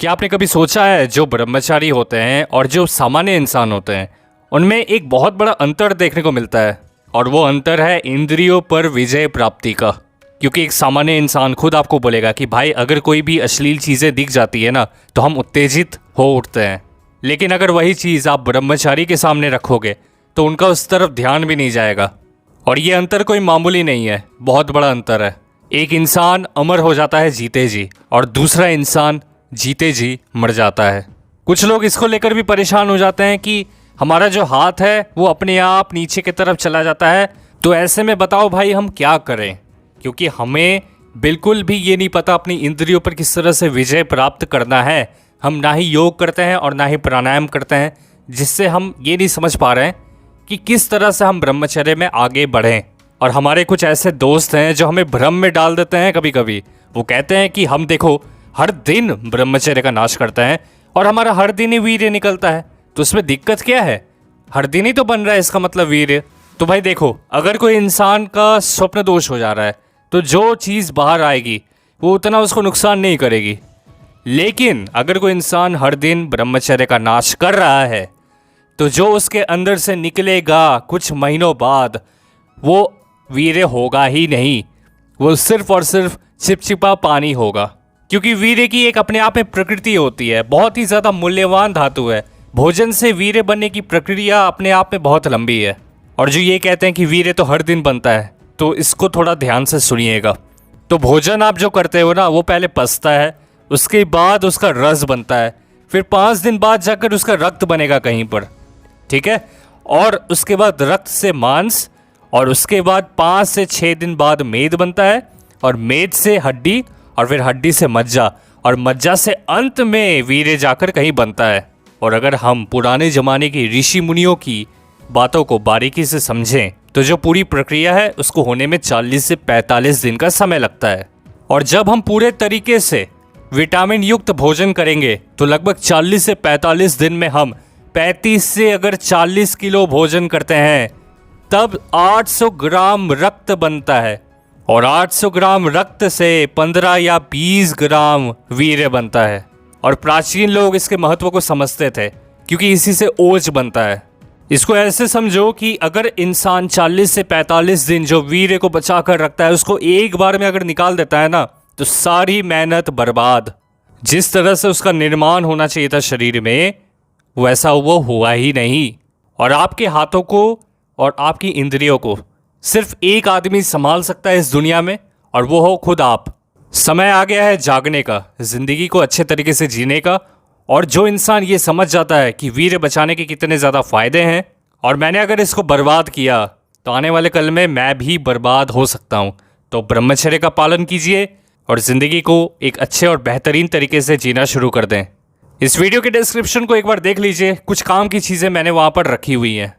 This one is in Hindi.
क्या आपने कभी सोचा है जो ब्रह्मचारी होते हैं और जो सामान्य इंसान होते हैं उनमें एक बहुत बड़ा अंतर देखने को मिलता है, और वो अंतर है इंद्रियों पर विजय प्राप्ति का। क्योंकि एक सामान्य इंसान खुद आपको बोलेगा कि भाई अगर कोई भी अश्लील चीज़ें दिख जाती है ना तो हम उत्तेजित हो उठते हैं, लेकिन अगर वही चीज़ आप ब्रह्मचारी के सामने रखोगे तो उनका उस तरफ ध्यान भी नहीं जाएगा। और ये अंतर कोई मामूली नहीं है, बहुत बड़ा अंतर है। एक इंसान अमर हो जाता है जीते जी, और दूसरा इंसान जीते जी मर जाता है। कुछ लोग इसको लेकर भी परेशान हो जाते हैं कि हमारा जो हाथ है वो अपने आप नीचे की तरफ चला जाता है, तो ऐसे में बताओ भाई हम क्या करें, क्योंकि हमें बिल्कुल भी ये नहीं पता अपनी इंद्रियों पर किस तरह से विजय प्राप्त करना है। हम ना ही योग करते हैं और ना ही प्राणायाम करते हैं, जिससे हम ये नहीं समझ पा रहे हैं कि किस तरह से हम ब्रह्मचर्य में आगे बढ़ें। और हमारे कुछ ऐसे दोस्त हैं जो हमें भ्रम में डाल देते हैं। कभी कभी वो कहते हैं कि हम देखो हर दिन ब्रह्मचर्य का नाश करते हैं और हमारा हर दिन ही वीर्य निकलता है, तो उसमें दिक्कत क्या है? हर दिन ही तो बन रहा है इसका मतलब वीर्य। तो भाई देखो, अगर कोई इंसान का स्वप्न दोष हो जा रहा है तो जो चीज़ बाहर आएगी वो उतना उसको नुकसान नहीं करेगी। लेकिन अगर कोई इंसान हर दिन ब्रह्मचर्य का नाश कर रहा है तो जो उसके अंदर से निकलेगा कुछ महीनों बाद वो वीर्य होगा ही नहीं, वो सिर्फ और सिर्फ चिपचिपा पानी होगा। क्योंकि वीर्य की एक अपने आप में प्रकृति होती है, बहुत ही ज़्यादा मूल्यवान धातु है। भोजन से वीर्य बनने की प्रक्रिया अपने आप में बहुत लंबी है। और जो ये कहते हैं कि वीर्य तो हर दिन बनता है, तो इसको थोड़ा ध्यान से सुनिएगा। तो भोजन आप जो करते हो ना, वो पहले पचता है, उसके बाद उसका रस बनता है, फिर 5 दिन बाद जाकर उसका रक्त बनेगा कहीं पर, ठीक है। और उसके बाद रक्त से मांस, और उसके बाद 5 से 6 दिन बाद मेद बनता है, और मेद से हड्डी, और फिर हड्डी से मज्जा, और मज्जा से अंत में वीर्य जाकर कहीं बनता है। और अगर हम पुराने ज़माने की ऋषि मुनियों की बातों को बारीकी से समझें तो जो पूरी प्रक्रिया है उसको होने में 40 से 45 दिन का समय लगता है। और जब हम पूरे तरीके से विटामिन युक्त भोजन करेंगे तो लगभग 40 से 45 दिन में हम 35 से अगर 40 किलो भोजन करते हैं तब 800 ग्राम रक्त बनता है, और 800 ग्राम रक्त से 15 या 20 ग्राम वीर्य बनता है। और प्राचीन लोग इसके महत्व को समझते थे, क्योंकि इसी से ओज बनता है। इसको ऐसे समझो कि अगर इंसान 40 से 45 दिन जो वीर्य को बचा कर रखता है उसको एक बार में अगर निकाल देता है ना, तो सारी मेहनत बर्बाद। जिस तरह से उसका निर्माण होना चाहिए था शरीर में, वैसा वो हुआ ही नहीं। और आपके हाथों को और आपकी इंद्रियों को सिर्फ एक आदमी संभाल सकता है इस दुनिया में, और वो हो खुद आप। समय आ गया है जागने का, जिंदगी को अच्छे तरीके से जीने का। और जो इंसान ये समझ जाता है कि वीर्य बचाने के कितने ज़्यादा फायदे हैं, और मैंने अगर इसको बर्बाद किया तो आने वाले कल में मैं भी बर्बाद हो सकता हूँ, तो ब्रह्मचर्य का पालन कीजिए और ज़िंदगी को एक अच्छे और बेहतरीन तरीके से जीना शुरू कर दें। इस वीडियो के डिस्क्रिप्शन को एक बार देख लीजिए, कुछ काम की चीज़ें मैंने वहाँ पर रखी हुई हैं।